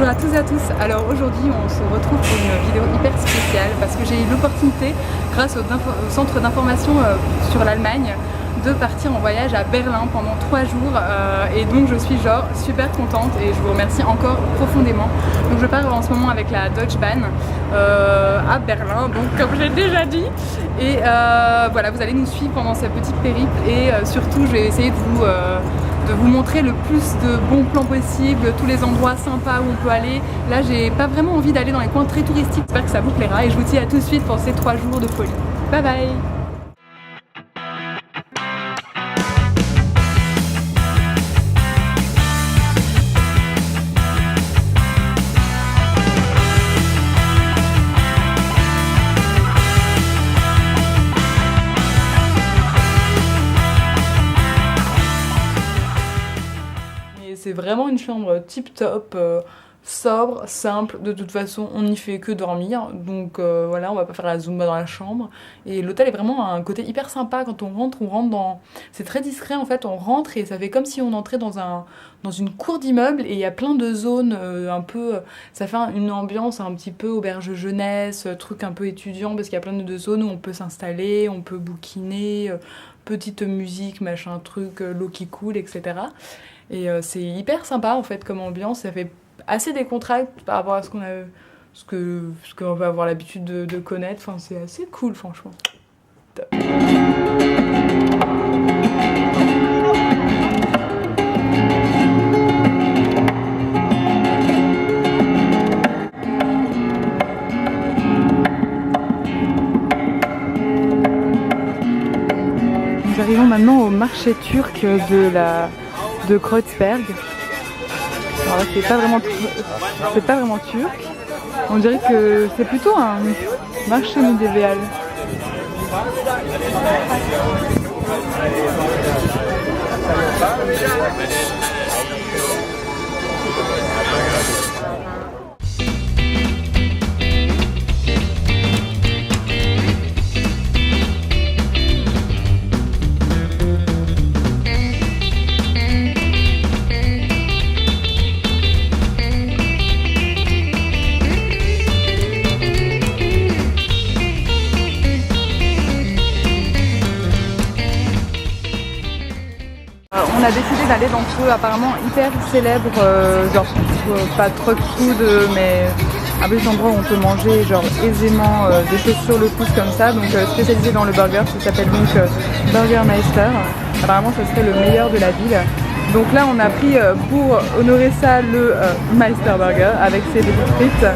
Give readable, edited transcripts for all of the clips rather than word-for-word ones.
Bonjour à tous et à tous. Alors aujourd'hui on se retrouve pour une vidéo hyper spéciale parce que j'ai eu l'opportunité, grâce au centre d'information sur l'Allemagne, de partir en voyage à Berlin pendant 3 jours et donc je suis genre super contente et je vous remercie encore profondément. Donc je pars en ce moment avec la Deutsche Bahn à Berlin, donc comme j'ai déjà dit, et voilà, vous allez nous suivre pendant ce petit périple et surtout je vais essayer de vous montrer le plus de bons plans possibles, tous les endroits sympas où on peut aller. Là j'ai pas vraiment envie d'aller dans les coins très touristiques, j'espère que ça vous plaira et je vous dis à tout de suite pour ces 3 jours de folie. Bye bye. C'est vraiment une chambre tip top, sobre, simple, de toute façon on n'y fait que dormir, donc voilà, on va pas faire la zumba dans la chambre, et l'hôtel est vraiment un côté hyper sympa. Quand on rentre dans... c'est très discret en fait, on rentre et ça fait comme si on entrait dans une cour d'immeuble, et il y a plein de zones un peu... ça fait une ambiance un petit peu auberge jeunesse, truc un peu étudiant, parce qu'il y a plein de zones où on peut s'installer, on peut bouquiner, petite musique, machin truc, l'eau qui coule, etc. Et c'est hyper sympa en fait comme ambiance, ça fait assez décontracté par rapport à ce qu'on va avoir l'habitude de connaître, enfin c'est assez cool franchement. Top. Nous arrivons maintenant au marché turc de Kreuzberg. Alors là, c'est pas vraiment turc. On dirait que c'est plutôt un marché médiéval. On a décidé d'aller dans ce apparemment hyper célèbre, genre pas truck food, mais un petit endroit où on peut manger genre aisément des choses sur le pouce comme ça, donc spécialisé dans le burger, ça s'appelle donc Burgermeister. Apparemment ça serait le meilleur de la ville. Donc là on a pris pour honorer ça le Meister Burger avec ses petites frites.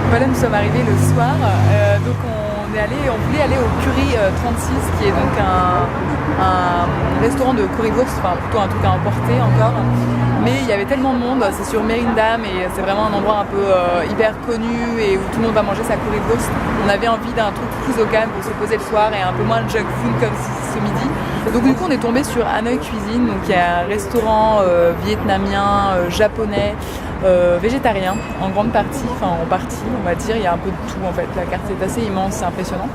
Voilà, nous sommes arrivés le soir, donc on voulait aller au Curry 36, qui est donc un restaurant de currywurst, enfin plutôt un truc à emporter encore, mais il y avait tellement de monde, c'est sur Mérindam et c'est vraiment un endroit un peu hyper connu et où tout le monde va manger sa currywurst. On avait envie d'un truc plus au calme pour se poser le soir et un peu moins de junk food comme ce midi. Donc du coup on est tombé sur Hanoi Cuisine, donc il y a un restaurant vietnamien, japonais, végétarien en grande partie, enfin en partie on va dire, il y a un peu de tout en fait, la carte est assez immense, c'est impressionnant.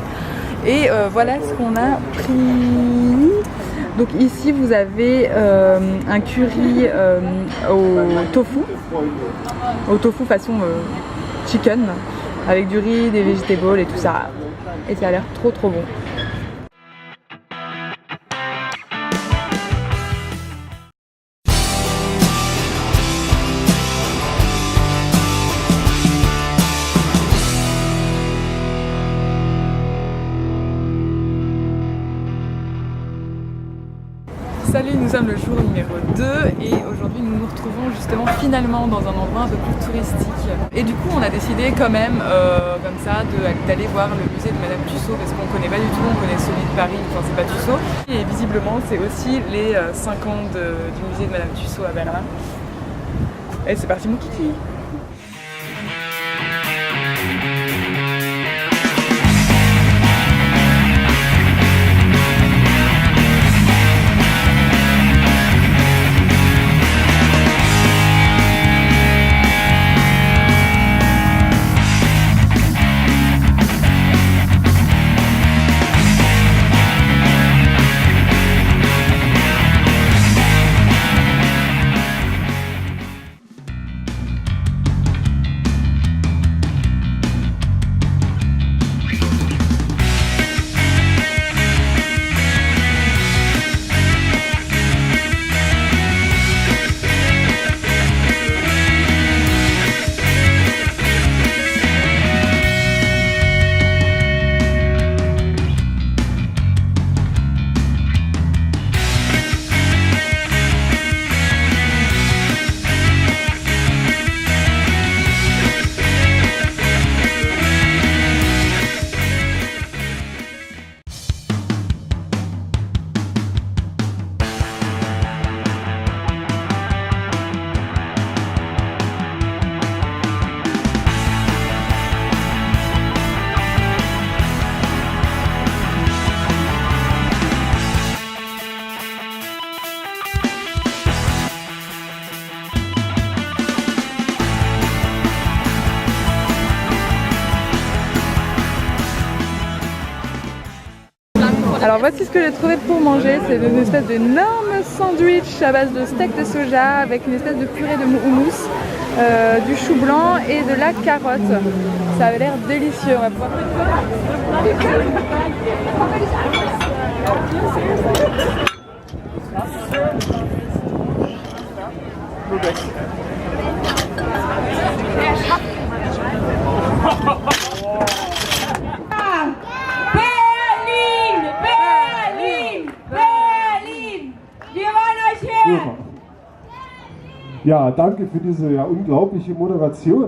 Et voilà ce qu'on a pris. Donc ici vous avez un curry au tofu façon chicken, avec du riz, des vegetables et tout ça, et ça a l'air trop bon. Salut, nous sommes le jour numéro 2 et aujourd'hui nous nous retrouvons justement finalement dans un endroit un peu plus touristique. Et du coup on a décidé quand même comme ça d'aller voir le musée de Madame Tussaud parce qu'on connaît pas du tout, on connaît celui de Paris, enfin c'est pas Tussaud. Et visiblement c'est aussi les 5 ans du musée de Madame Tussaud à Berlin. Et c'est parti mon kiki. Alors voici ce que j'ai trouvé pour manger, c'est une espèce d'énorme sandwich à base de steak de soja avec une espèce de purée de houmous, du chou blanc et de la carotte. Ça avait l'air délicieux, on va pouvoir... Ja, danke für diese unglaubliche Moderation.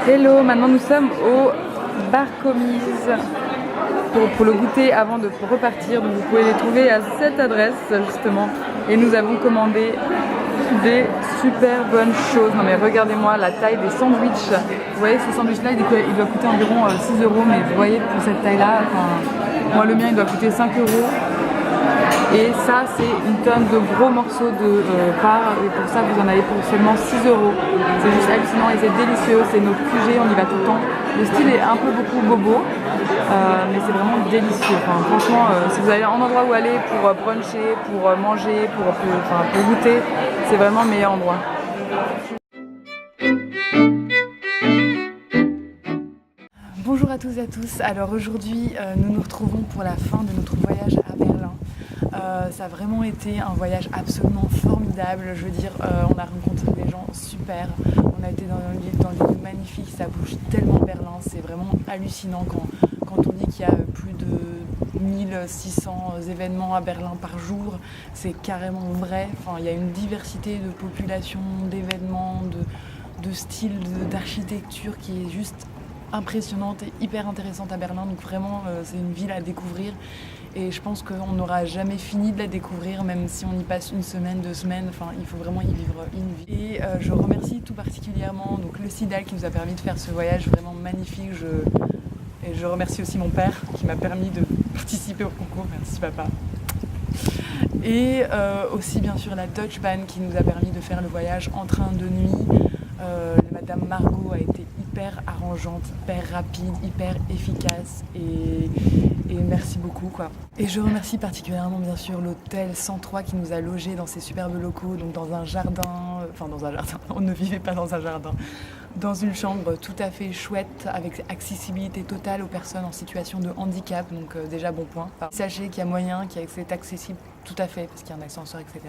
Hello, maintenant nous sommes au bar Commise pour le goûter avant de repartir. Donc vous pouvez les trouver à cette adresse justement. Et nous avons commandé des super bonnes choses. Non mais regardez-moi la taille des sandwichs. Vous voyez ce sandwich là il doit coûter environ 6 €. Mais vous voyez pour cette taille là, moi le mien il doit coûter 5 €. Et ça, c'est une tonne de gros morceaux de part. Et pour ça, vous en avez pour seulement 6 €. C'est juste hallucinant et c'est délicieux. C'est notre QG, on y va tout le temps. Le style est un peu beaucoup bobo, mais c'est vraiment délicieux. Enfin, franchement, si vous avez un endroit où aller pour bruncher, pour manger, pour goûter, c'est vraiment le meilleur endroit. Bonjour à tous et à tous. Alors aujourd'hui, nous nous retrouvons pour la fin de notre voyage à Berlin. Ça a vraiment été un voyage absolument formidable. Je veux dire, on a rencontré des gens super. On a été dans des lieux magnifiques. Ça bouge tellement Berlin. C'est vraiment hallucinant quand on dit qu'il y a plus de 1600 événements à Berlin par jour. C'est carrément vrai. Enfin, il y a une diversité de population, d'événements, de styles, d'architecture qui est juste impressionnante et hyper intéressante à Berlin. Donc vraiment, c'est une ville à découvrir. Et je pense qu'on n'aura jamais fini de la découvrir, même si on y passe une semaine, 2 semaines. Enfin, il faut vraiment y vivre une vie. Et je remercie tout particulièrement donc, le CIDAL qui nous a permis de faire ce voyage vraiment magnifique. Et je remercie aussi mon père qui m'a permis de participer au concours. Merci papa. Et aussi bien sûr la Deutsche Bahn qui nous a permis de faire le voyage en train de nuit. Madame Margot a été hyper arrangeante, hyper rapide, hyper efficace et merci beaucoup quoi. Et je remercie particulièrement bien sûr l'hôtel 103 qui nous a logés dans ces superbes locaux, donc dans un jardin, on ne vivait pas dans un jardin, dans une chambre tout à fait chouette avec accessibilité totale aux personnes en situation de handicap, donc déjà bon point. Enfin, sachez qu'il y a moyen, que c'est accessible tout à fait parce qu'il y a un ascenseur etc.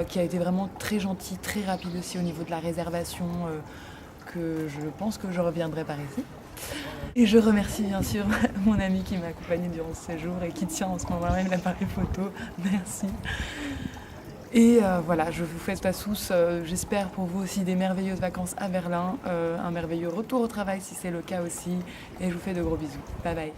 Qui a été vraiment très gentil, très rapide aussi au niveau de la réservation, que je pense que je reviendrai par ici. Et je remercie bien sûr mon ami qui m'a accompagnée durant ce séjour et qui tient en ce moment même l'appareil photo. Merci. Et voilà, je vous fais à tous, j'espère pour vous aussi des merveilleuses vacances à Berlin, un merveilleux retour au travail si c'est le cas aussi. Et je vous fais de gros bisous. Bye bye.